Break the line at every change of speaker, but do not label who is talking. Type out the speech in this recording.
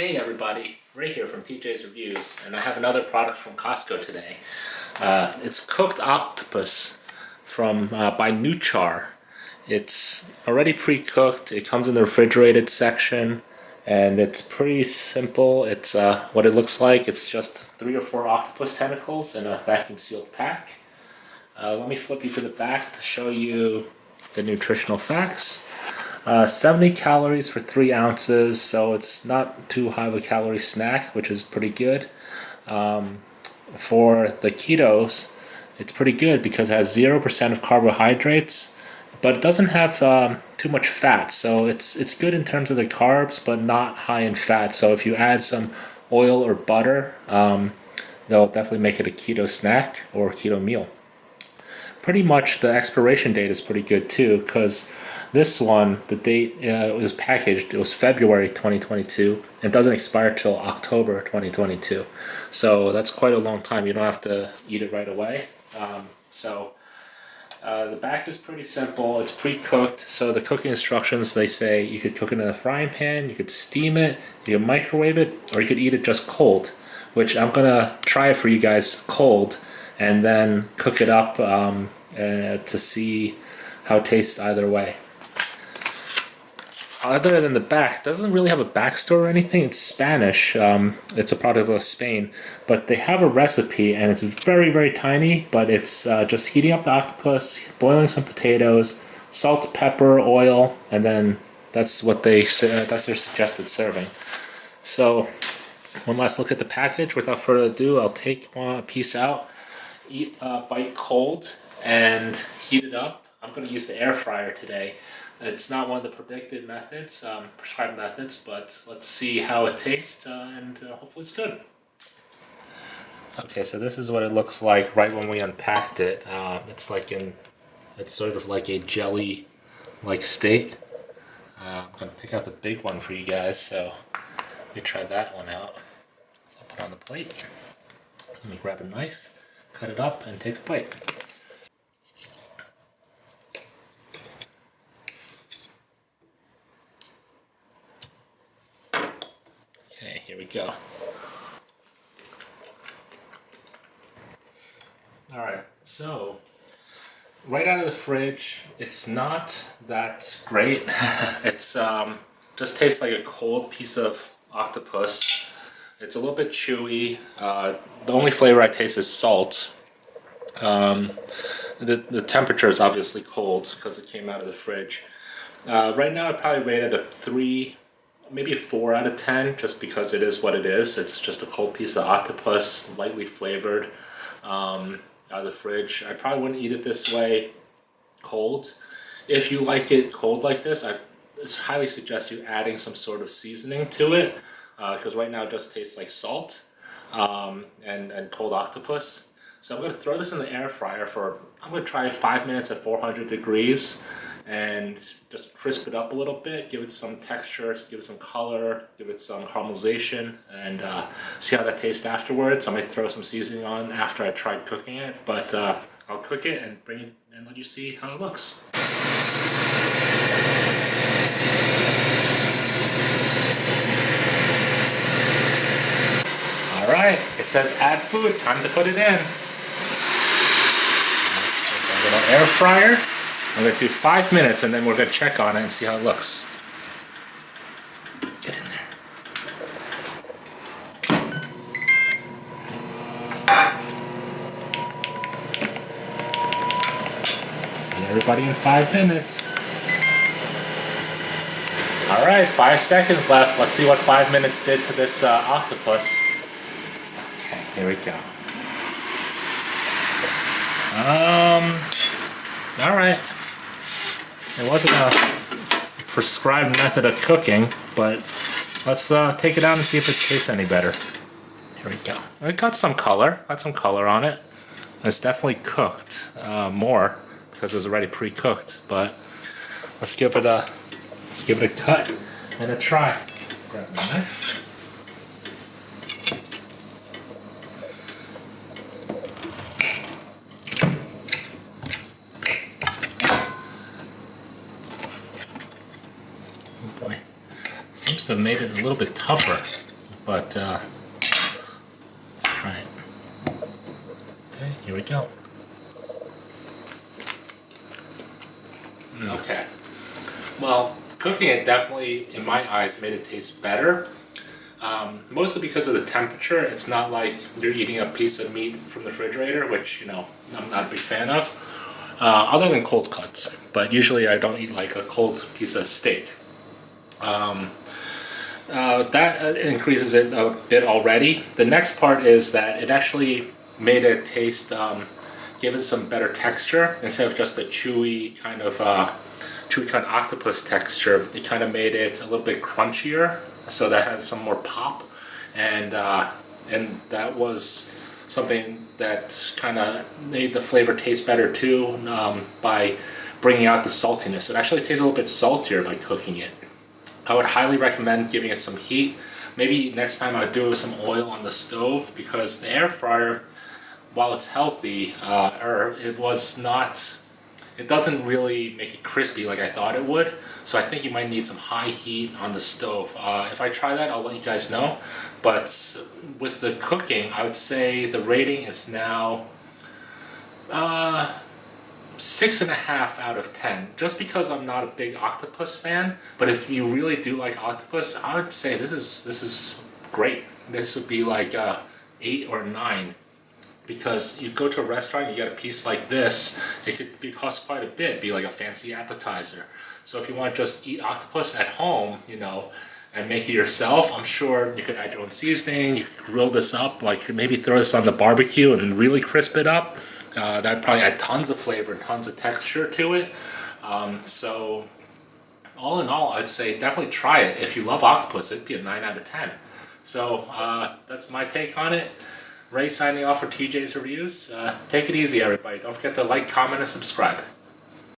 Hey everybody, Ray here from TJ's Reviews, and I have another product from Costco today. It's cooked octopus from by Nuchar. It's already pre-cooked. It comes in the refrigerated section, and it's pretty simple. It's what it looks like. It's just 3 or 4 octopus tentacles in a vacuum sealed pack. Let me flip you to the back to show you the nutritional facts. 70 calories for 3 ounces, so it's not too high of a calorie snack, which is pretty good. For the ketos, it's pretty good because it has 0% of carbohydrates, but it doesn't have too much fat, so it's good in terms of the carbs, but not high in fat. So if you add some oil or butter, they'll definitely make it a keto snack or keto meal. Pretty much the expiration date is pretty good too, because this one, the date it was packaged, it was February 2022, and doesn't expire till October 2022. So that's quite a long time. You don't have to eat it right away. The back is pretty simple. It's pre-cooked, so the cooking instructions, they say you could cook it in a frying pan, you could steam it, you could microwave it, or you could eat it just cold, which I'm gonna try it for you guys cold, and then cook it up to see how it tastes either way. Other than the back, it doesn't really have a backstory or anything. It's Spanish. It's a product of Spain, but they have a recipe, and it's very, very tiny. But it's just heating up the octopus, boiling some potatoes, salt, pepper, oil, and then that's what that's their suggested serving. So, one last look at the package. Without further ado, I'll take a piece out, eat a bite cold, and heat it up. I'm going to use the air fryer today. It's not one of the predicted methods, prescribed methods, but let's see how it tastes, and hopefully it's good. Okay, so this is what it looks like right when we unpacked it. It's sort of like a jelly-like state. I'm gonna pick out the big one for you guys, so let me try that one out. So I'll put it on the plate. Let me grab a knife, cut it up, and take a bite. Okay, here we go. Alright, so right out of the fridge, it's not that great. It's just tastes like a cold piece of octopus. It's a little bit chewy. The only flavor I taste is salt. The temperature is obviously cold because it came out of the fridge. Right now I'd probably rate it a 3, maybe a 4 out of 10, just because it is what it is. It's just a cold piece of octopus, lightly flavored, out of the fridge. I probably wouldn't eat it this way cold. If you like it cold like this, I highly suggest you adding some sort of seasoning to it, because right now it just tastes like salt and cold octopus. So I'm going to throw this in the air fryer I'm going to try 5 minutes at 400 degrees and just crisp it up a little bit, give it some texture, give it some color, give it some caramelization, and see how that tastes afterwards. I might throw some seasoning on after I tried cooking it, but I'll cook it and bring it and let you see how it looks. Alright, it says add food, time to put it in. A little air fryer. I'm going to do 5 minutes, and then we're going to check on it and see how it looks. Get in there. See everybody in 5 minutes. Alright, 5 seconds left. Let's see what 5 minutes did to this octopus. Okay, here we go. Alright. It wasn't a prescribed method of cooking, but let's take it out and see if it tastes any better. Here we go. It got some color on it. It's definitely cooked more because it was already pre-cooked, but let's give it a cut and a try. Grab my knife. Oh boy. Seems to have made it a little bit tougher. but let's try it. Okay, here we go. Okay. Well, cooking it definitely, in my eyes, made it taste better. Mostly because of the temperature. It's not like you're eating a piece of meat from the refrigerator, which, you know, I'm not a big fan of. Other than cold cuts. But usually I don't eat like a cold piece of steak. That increases it a bit already. The next part is that it actually made it taste, give it some better texture instead of just a chewy kind of octopus texture. It kind of made it a little bit crunchier, so that had some more pop, and that was something that kind of made the flavor taste better too, by bringing out the saltiness. It actually tastes a little bit saltier by cooking it. I would highly recommend giving it some heat. Maybe next time I would do it with some oil on the stove, because the air fryer, while it's healthy, it doesn't really make it crispy like I thought it would. So I think you might need some high heat on the stove. If I try that, I'll let you guys know. But with the cooking, I would say the rating is now 6.5 out of 10. Just because I'm not a big octopus fan, but if you really do like octopus, I would say this is great. This would be like 8 or 9. Because you go to a restaurant, you get a piece like this, it could cost quite a bit, be like a fancy appetizer. So if you want to just eat octopus at home, you know, and make it yourself, I'm sure you could add your own seasoning, you could grill this up, like maybe throw this on the barbecue and really crisp it up. That'd probably add tons of flavor and tons of texture to it. So all in all, I'd say definitely try it. If you love octopus, it'd be a 9 out of 10. So that's my take on it. Ray signing off for TJ's Reviews. Take it easy, everybody. Don't forget to like, comment, and subscribe.